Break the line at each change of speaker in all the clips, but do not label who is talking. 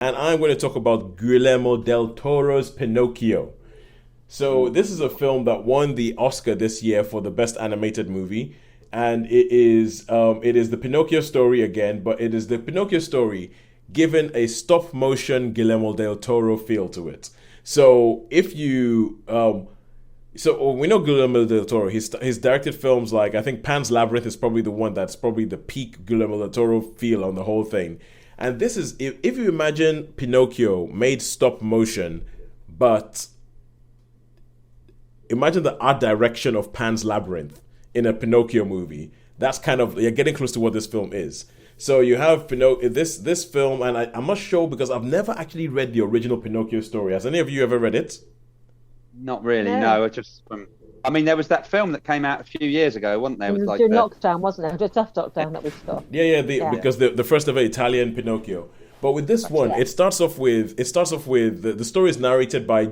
and I'm going to talk about Guillermo del Toro's Pinocchio. So this is a film that won the Oscar this year for the best animated movie, and it is the Pinocchio story again, but it is the Pinocchio story given a stop motion Guillermo del Toro feel to it. So if you we know Guillermo del Toro. He's directed films like I think Pan's Labyrinth is probably the one that's probably the peak Guillermo del Toro feel on the whole thing. And this is if you imagine Pinocchio made stop motion, but imagine the art direction of Pan's Labyrinth in a Pinocchio movie. That's kind of you're getting close to what this film is. So you have this film, and I'm not sure because I've never actually read the original Pinocchio story. Has any of you ever read it?
Not really,
No,
no. I mean, there was that film that came out a few years ago, wasn't there?
it
With
was
like
during
the
lockdown, wasn't it? Just after lockdown that we saw.
Yeah,
Yeah,
because the first ever Italian Pinocchio. But with this one,
yeah.
it starts off with the story is narrated by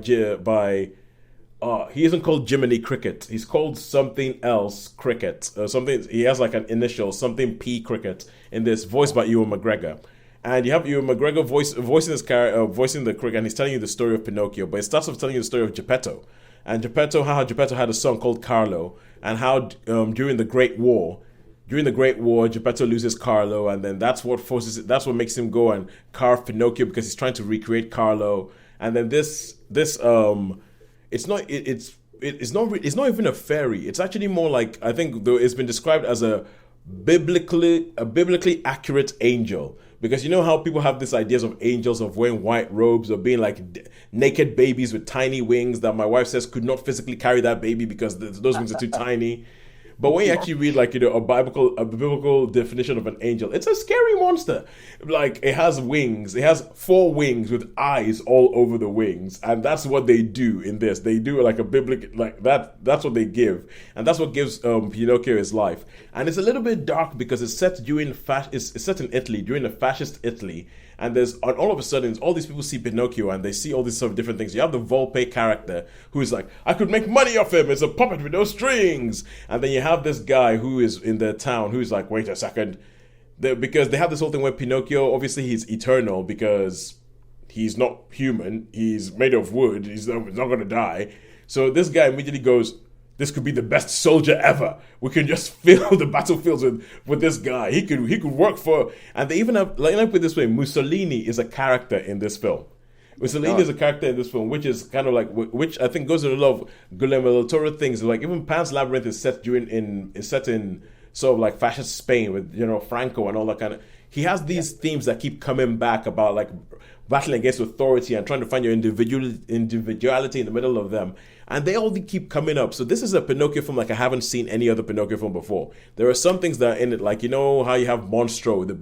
he isn't called Jiminy Cricket. He's called something else Cricket. Something he has like an initial something P Cricket in this, voiced by Ewan McGregor. And you have Ewan McGregor voicing this character, voicing the cricket, and he's telling you the story of Pinocchio. But it starts off telling you the story of Geppetto, and how Geppetto had a son called Carlo, and how during the Great War, Geppetto loses Carlo, and then that's what makes him go and carve Pinocchio because he's trying to recreate Carlo. And then it's not it's not even a fairy. It's actually more like I think though it's been described as a biblically accurate angel because you know how people have these ideas of angels of wearing white robes or being like naked babies with tiny wings that my wife says could not physically carry that baby because those wings are too tiny. But when you actually read like a biblical definition of an angel, it's a scary monster. Like it has wings. It has four wings with eyes all over the wings, and that's what they do in this. They do like a biblical like that. That's what they give, and that's what gives Pinocchio his life. And it's a little bit dark because it's set in Italy during the fascist Italy, and all of a sudden all these people see Pinocchio and they see all these sort of different things. You have the Volpe character who's like, I could make money off him. It's a puppet with no strings. And then you have this guy who is in the town who's like, wait a second, because they have this whole thing where Pinocchio obviously he's eternal because he's not human. He's made of wood. He's not going to die. So this guy immediately goes, this could be the best soldier ever. We can just fill the battlefields with this guy. He could work for. And they even have, let me put it this way, Mussolini is a character in this film. Mussolini is a character in this film, which is kind of like which I think goes to a lot of Guillermo del Toro things. Like even Pan's Labyrinth is set in sort of like fascist Spain with Franco and all that kind of. He has these themes that keep coming back about like battling against authority and trying to find your individuality in the middle of them. And they all keep coming up. So this is a Pinocchio film like I haven't seen any other Pinocchio film before. There are some things that are in it, like you know how you have Monstro, the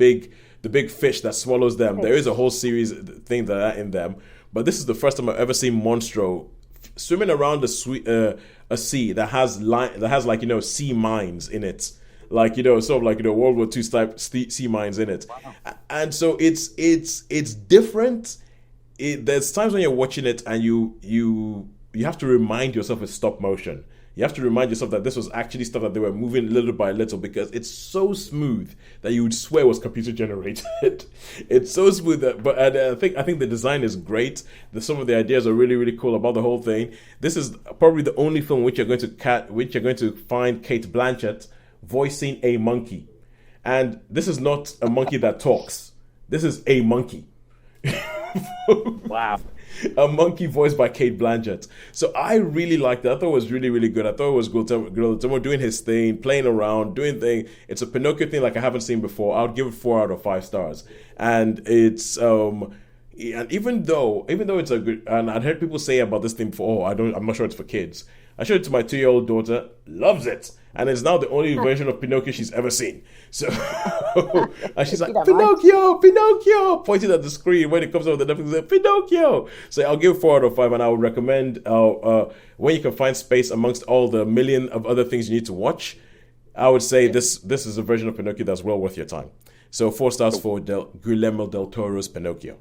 big fish that swallows them. There is a whole series of things that are in them. But this is the first time I've ever seen Monstro swimming around a sea that has like sea mines in it, like sort of like World War II type sea mines in it.
wow.
And so it's different. There's times when you're watching it and you have to remind yourself it's stop motion. You have to remind yourself that this was actually stuff that they were moving little by little because it's so smooth that you would swear it was computer generated. It's so smooth I think the design is great. Some of the ideas are really really cool about the whole thing. This is probably the only film which you're going to find Kate Blanchett voicing a monkey, and this is not a monkey that talks. This is a monkey.
Wow.
A monkey voiced by Kate Blanchett. So I really liked it. I thought it was really, really good. I thought it was Guillermo doing his thing, playing around, doing thing. It's a Pinocchio thing like I haven't seen before. I would give it 4 out of 5 stars. And it's and even though it's a good, and I'd heard people say about this thing before, I'm not sure it's for kids. I showed it to my 2-year-old daughter, loves it. And it's now the only version of Pinocchio she's ever seen. So, and she's like,
You don't mind.
Pinocchio, pointing at the screen when it comes over the Netflix, like, Pinocchio. So I'll give 4 out of 5, and I would recommend when you can find space amongst all the million of other things you need to watch. I would say this is a version of Pinocchio that's well worth your time. So 4 stars for Guillermo del Toro's Pinocchio.